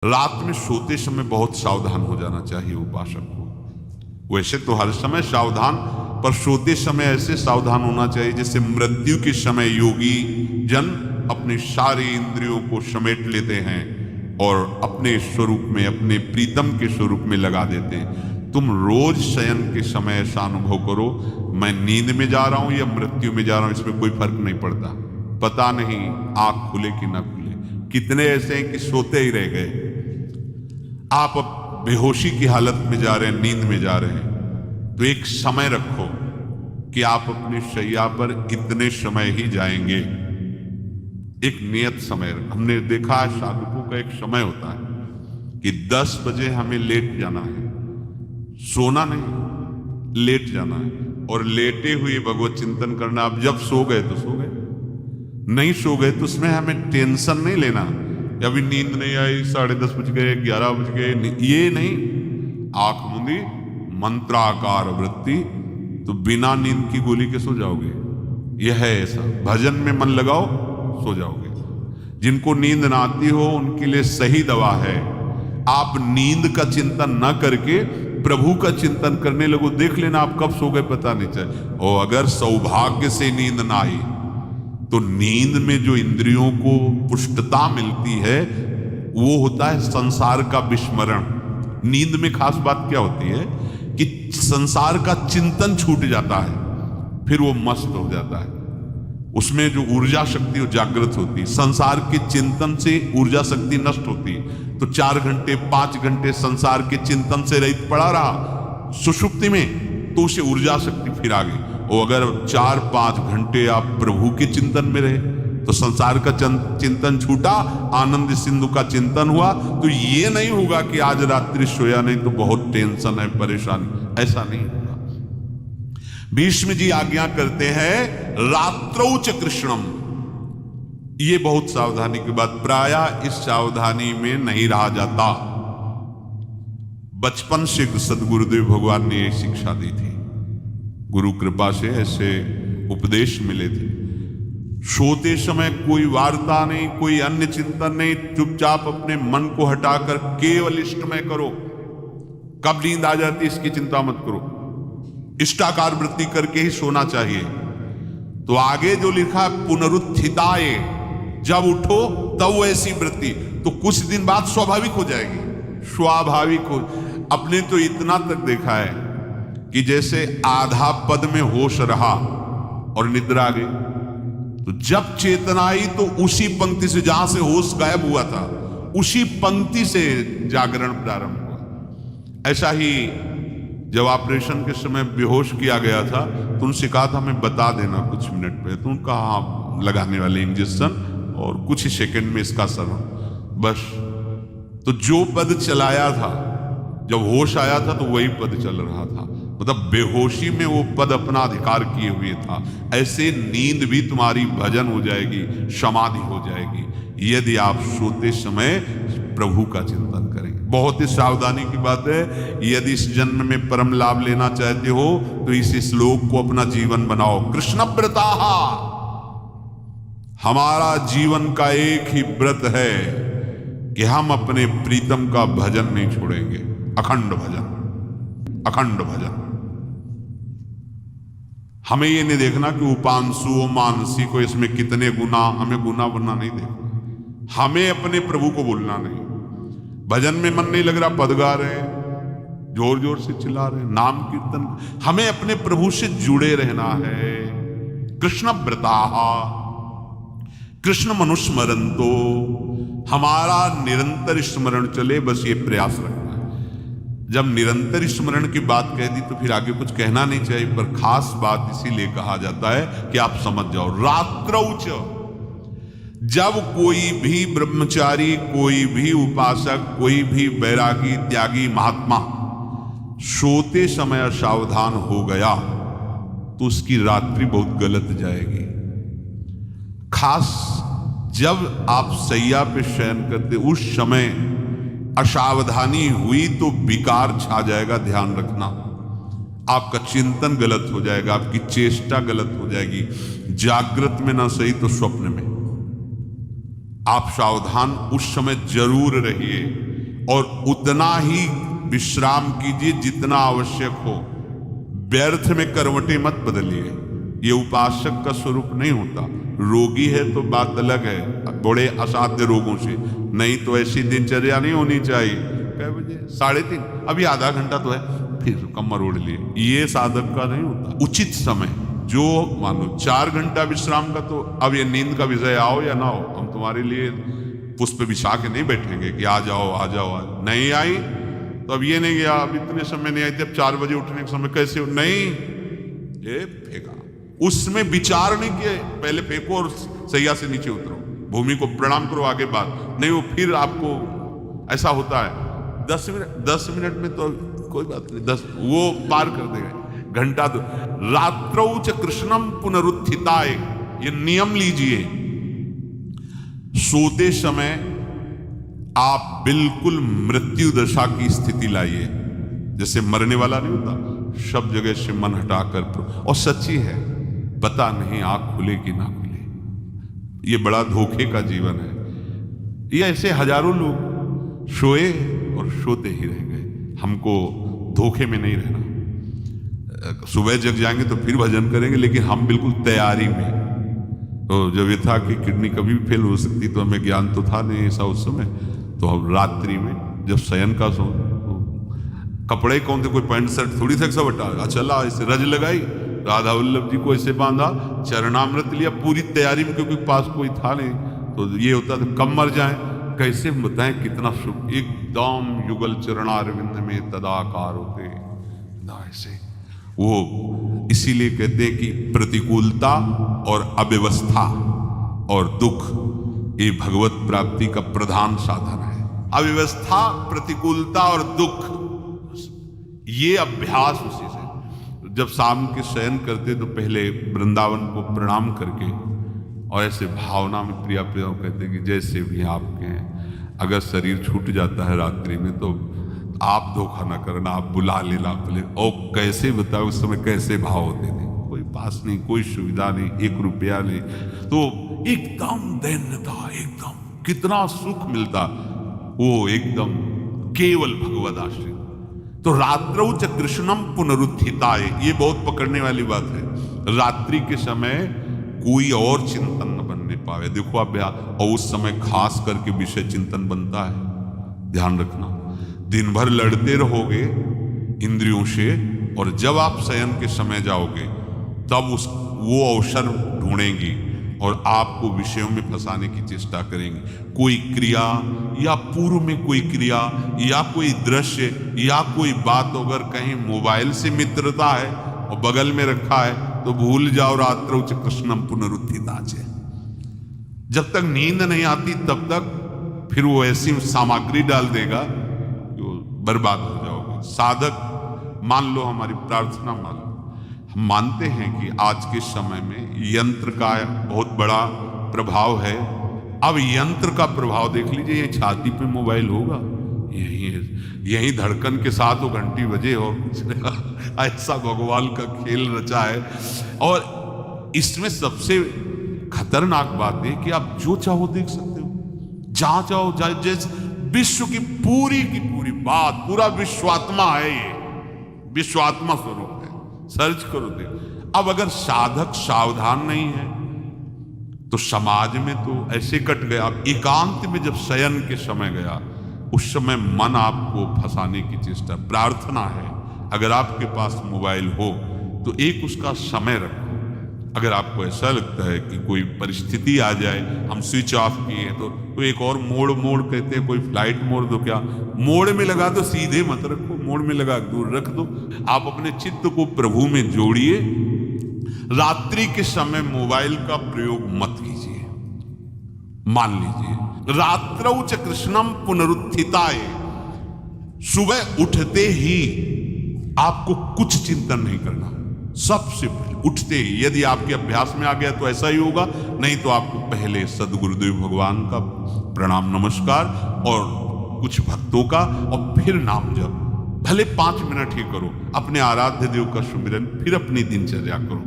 रात में सोते समय बहुत सावधान हो जाना चाहिए उपासक को। वैसे तो हर समय सावधान, पर सोते समय ऐसे सावधान होना चाहिए जैसे मृत्यु के समय योगी जन अपने सारे इंद्रियों को समेट लेते हैं और अपने स्वरूप में, अपने प्रीतम के स्वरूप में लगा देते हैं। तुम रोज शयन के समय ऐसा अनुभव करो, मैं नींद में जा रहा हूं या मृत्यु में जा रहा हूं, इसमें कोई फर्क नहीं पड़ता। पता नहीं आंख खुले कि ना खुले। कितने ऐसे हैं कि सोते ही रह गए। आप अब बेहोशी की हालत में जा रहे हैं, नींद में जा रहे हैं, तो एक समय रखो कि आप अपनी शैया पर इतने समय ही जाएंगे। एक नियत समय। हमने देखा है साधुओं का एक समय होता है कि 10 बजे हमें लेट जाना है, सोना नहीं, लेट जाना है और लेटे हुए भगवत चिंतन करना। अब जब सो गए तो सो गए, नहीं सो गए तो उसमें हमें टेंशन नहीं लेना। अभी नींद नहीं आई, 10:30 बज गए, 11 बज गए, ये नहीं। आंख मूंदी, मंत्राकार वृत्ति, तो बिना नींद की गोली के सो जाओगे। यह है ऐसा। भजन में मन लगाओ, सो जाओगे। जिनको नींद ना आती हो उनके लिए सही दवा है, आप नींद का चिंतन ना करके प्रभु का चिंतन करने लगो। देख लेना आप कब सो गए पता नहीं चले। और अगर सौभाग्य से नींद ना आई तो नींद में जो इंद्रियों को पुष्टता मिलती है वो होता है संसार का विस्मरण। नींद में खास बात क्या होती है कि संसार का चिंतन छूट जाता है, फिर वो मस्त हो जाता है। उसमें जो ऊर्जा शक्ति वो जागृत होती है। संसार के चिंतन से ऊर्जा शक्ति नष्ट होती है। तो 4 घंटे 5 घंटे संसार के चिंतन से रहित पड़ा रहा सुषुप्ति में, तो उसे ऊर्जा शक्ति फिर आ गई। और अगर 4-5 घंटे आप प्रभु के चिंतन में रहे तो संसार का चिंतन छूटा, आनंद सिंधु का चिंतन हुआ। तो ये नहीं होगा कि आज रात्रि सोया नहीं तो बहुत टेंशन है, परेशानी, ऐसा नहीं होगा। भीष्म जी आज्ञा करते हैं रात्रौ च कृष्णम। ये बहुत सावधानी की बात, प्रायः इस सावधानी में नहीं रहा जाता। बचपन से सदगुरुदेव भगवान ने ये शिक्षा दी थी, गुरु कृपा से ऐसे उपदेश मिले थे। सोते समय कोई वार्ता नहीं, कोई अन्य चिंतन नहीं, चुपचाप अपने मन को हटाकर केवल इष्टमय करो। कब नींद आ जाती इसकी चिंता मत करो, इष्टाकार वृत्ति करके ही सोना चाहिए। तो आगे जो लिखा है पुनरुत्थिताये, जब उठो तब ऐसी वृत्ति, तो कुछ दिन बाद स्वाभाविक हो जाएगी, स्वाभाविक हो। अपने तो इतना तक देखा है कि जैसे आधा पद में होश रहा और निद्रा आ गई, तो जब चेतना आई तो उसी पंक्ति से, जहां से होश गायब हुआ था, उसी पंक्ति से जागरण प्रारंभ हुआ। ऐसा ही जब ऑपरेशन के समय बेहोश किया गया था तो उनसे कहा था हमें बता देना कुछ मिनट पे, तो उनका हाँ, लगाने वाले इंजेक्शन और कुछ ही सेकंड में इसका असर बस। तो जो पद चलाया था, जब होश आया था तो वही पद चल रहा था, मतलब बेहोशी में वो पद अपना अधिकार किए हुए था। ऐसे नींद भी तुम्हारी भजन हो जाएगी, समाधि हो जाएगी, यदि आप सोते समय प्रभु का चिंतन करेंगे। बहुत ही सावधानी की बात है। यदि इस जन्म में परम लाभ लेना चाहते हो तो इस श्लोक को अपना जीवन बनाओ। कृष्ण व्रताः, हमारा जीवन का एक ही व्रत है कि हम अपने प्रीतम का भजन नहीं छोड़ेंगे। अखंड भजन, अखंड भजन। हमें ये नहीं देखना कि उपांशु मानसी को इसमें कितने गुना, हमें गुना बनना नहीं देखना। हमें अपने प्रभु को बोलना नहीं। भजन में मन नहीं लग रहा, पद गा रहे हैं, जोर जोर से चिल्ला रहे हैं, नाम कीर्तन, हमें अपने प्रभु से जुड़े रहना है। कृष्ण व्रताः, कृष्ण मनुस्मरन्तो, हमारा निरंतर स्मरण चले, बस ये प्रयास रखना है। जब निरंतर स्मरण की बात कह दी तो फिर आगे कुछ कहना नहीं चाहिए, पर खास बात इसीलिए कहा जाता है कि आप समझ जाओ। रात्रौ च, जब कोई भी ब्रह्मचारी, कोई भी उपासक, कोई भी बैरागी, त्यागी, महात्मा सोते समय असावधान हो गया तो उसकी रात्रि बहुत गलत जाएगी। खास जब आप सैया पे शयन करते उस समय असावधानी हुई तो विकार छा जाएगा, ध्यान रखना। आपका चिंतन गलत हो जाएगा, आपकी चेष्टा गलत हो जाएगी। जागृत में ना सही तो स्वप्न में। आप सावधान उस समय जरूर रहिए। और उतना ही विश्राम कीजिए जितना आवश्यक हो। व्यर्थ में करवटें मत बदलिए, ये उपासक का स्वरूप नहीं होता। रोगी है तो बात अलग है, बड़े असाध्य रोगों से, नहीं तो ऐसी दिनचर्या नहीं होनी चाहिए। कै बजे? 3:30, अभी आधा घंटा तो है, फिर कमर ओढ़ लिए। ये साधक का नहीं होता। उचित समय, जो मानो 4 घंटा विश्राम का, तो अब ये नींद का विषय आओ या ना हो, हम तुम्हारे लिए पुष्प बिछा के नहीं बैठेंगे कि आ जाओ आ जाओ आ जाओ। नहीं आई तो अब ये नहीं गया, अब इतने समय नहीं आई थे, अब 4 बजे उठने के समय कैसे हो? नहीं, ये फेंका। उसमें विचार नहीं किए, पहले फेंको और सैया से नीचे उतरो, भूमि को प्रणाम करो, आगे बात नहीं। वो फिर आपको ऐसा होता है 10 मिनट में तो कोई बात नहीं, 10 वो पार कर देगा घंटा। तो रात्रौ च कृष्णम पुनरुत्थिताय, ये नियम लीजिए। सोते समय आप बिल्कुल मृत्यु दशा की स्थिति लाइए, जैसे मरने वाला नहीं होता, सब जगह से मन हटाकर। और सच्ची है, पता नहीं आंख खुले कि ना खुले। ये बड़ा धोखे का जीवन है। ये ऐसे हजारों लोग सोए और सोते ही रह गए। हमको धोखे में नहीं रहना। सुबह जग जाएंगे तो फिर भजन करेंगे, लेकिन हम बिल्कुल तैयारी में। तो जब ये था कि किडनी कभी भी फेल हो सकती, तो हमें ज्ञान तो था नहीं ऐसा उस समय। तो हम रात्रि में जब शयन का सो, तो कपड़े कौन थे, कोई पैंट शर्ट थोड़ी थे, सब हटा चला, ऐसे रज लगाई, राधा वल्लभ जी को ऐसे बांधा, चरणामृत लिया, पूरी तैयारी में, क्योंकि पास कोई था नहीं। तो ये होता था कब मर जाए, कैसे बताएं कितना सुख। एकदम युगल चरणारविंद में तदाकार होते ना, ऐसे वो। इसीलिए कहते हैं कि प्रतिकूलता और अव्यवस्था और दुख, ये भगवत प्राप्ति का प्रधान साधन है। अव्यवस्था, प्रतिकूलता और दुख, ये अभ्यास उसी से। जब शाम के शयन करते तो पहले वृंदावन को प्रणाम करके और ऐसे भावना में प्रिया प्रिया कहते कि जैसे भी आपके हैं, अगर शरीर छूट जाता है रात्रि में तो आप धोखा ना करना, आप बुला लेना। और कैसे बताओ उस समय कैसे भाव होते थे, कोई पास नहीं, कोई सुविधा नहीं, 1 रुपया नहीं, तो एकदम दैन्यता, एकदम कितना सुख मिलता वो, एकदम केवल भगवद आश्रित। तो रात्रौ च कृष्णम पुनरुत्थिताय, ये बहुत पकड़ने वाली बात है। रात्रि के समय कोई और चिंतन न बनने पावे। देखो आप, और उस समय खास करके विषय चिंतन बनता है, ध्यान रखना। दिन भर लड़ते रहोगे इंद्रियों से, और जब आप शयन के समय जाओगे तब वो अवसर ढूंढेंगी और आपको विषयों में फंसाने की चेष्टा करेंगी। कोई क्रिया या पूर्व में कोई क्रिया या कोई दृश्य या कोई बात, अगर कहीं मोबाइल से मित्रता है और बगल में रखा है तो भूल जाओ, रात्रौ च कृष्णम पुनरुत्थिताच। जब तक नींद नहीं आती तब तक फिर वो ऐसी सामग्री डाल देगा कि वो बर्बाद हो जाओगे। साधक मान लो, हमारी प्रार्थना मान लो, हम मानते हैं कि आज के समय में यंत्र का बहुत बड़ा प्रभाव है। अब यंत्र का प्रभाव देख लीजिए, ये छाती पे मोबाइल होगा, यही धड़कन के साथ वो घंटी बजे और ऐसा भगवान का खेल रचा है। और इसमें सबसे खतरनाक बात है कि आप जो चाहो देख सकते हो, जहां चाहो, जैसे विश्व की पूरी बात, पूरा विश्वात्मा है, ये विश्वात्मा स्वरूप है, सर्च करो देख। अब अगर साधक सावधान नहीं है तो समाज में तो ऐसे कट गया। अब एकांत में जब शयन के समय गया, उस समय मन आपको फंसाने की चेष्टा। प्रार्थना है, अगर आपके पास मोबाइल हो तो एक उसका समय रखो। अगर आपको ऐसा लगता है कि कोई परिस्थिति आ जाए, हम स्विच ऑफ किए तो एक और मोड़ कहते हैं, कोई फ्लाइट मोड़ दो, क्या मोड़ में लगा दो, सीधे मत रखो, मोड़ में लगा दूर रख दो। आप अपने चित्त को प्रभु में जोड़िए। रात्रि के समय मोबाइल का प्रयोग मत कीजिए। मान लीजिए रात्रौ च कृष्णम पुनरुत्थिताय, सुबह उठते ही आपको कुछ चिंतन नहीं करना। सबसे उठते ही, यदि आपके अभ्यास में आ गया तो ऐसा ही होगा, नहीं तो आपको पहले सदगुरुदेव भगवान का प्रणाम नमस्कार और कुछ भक्तों का, और फिर नाम जप। भले 5 मिनट ही करो, अपने आराध्य देव का सुमिरन, फिर अपनी दिनचर्या करो।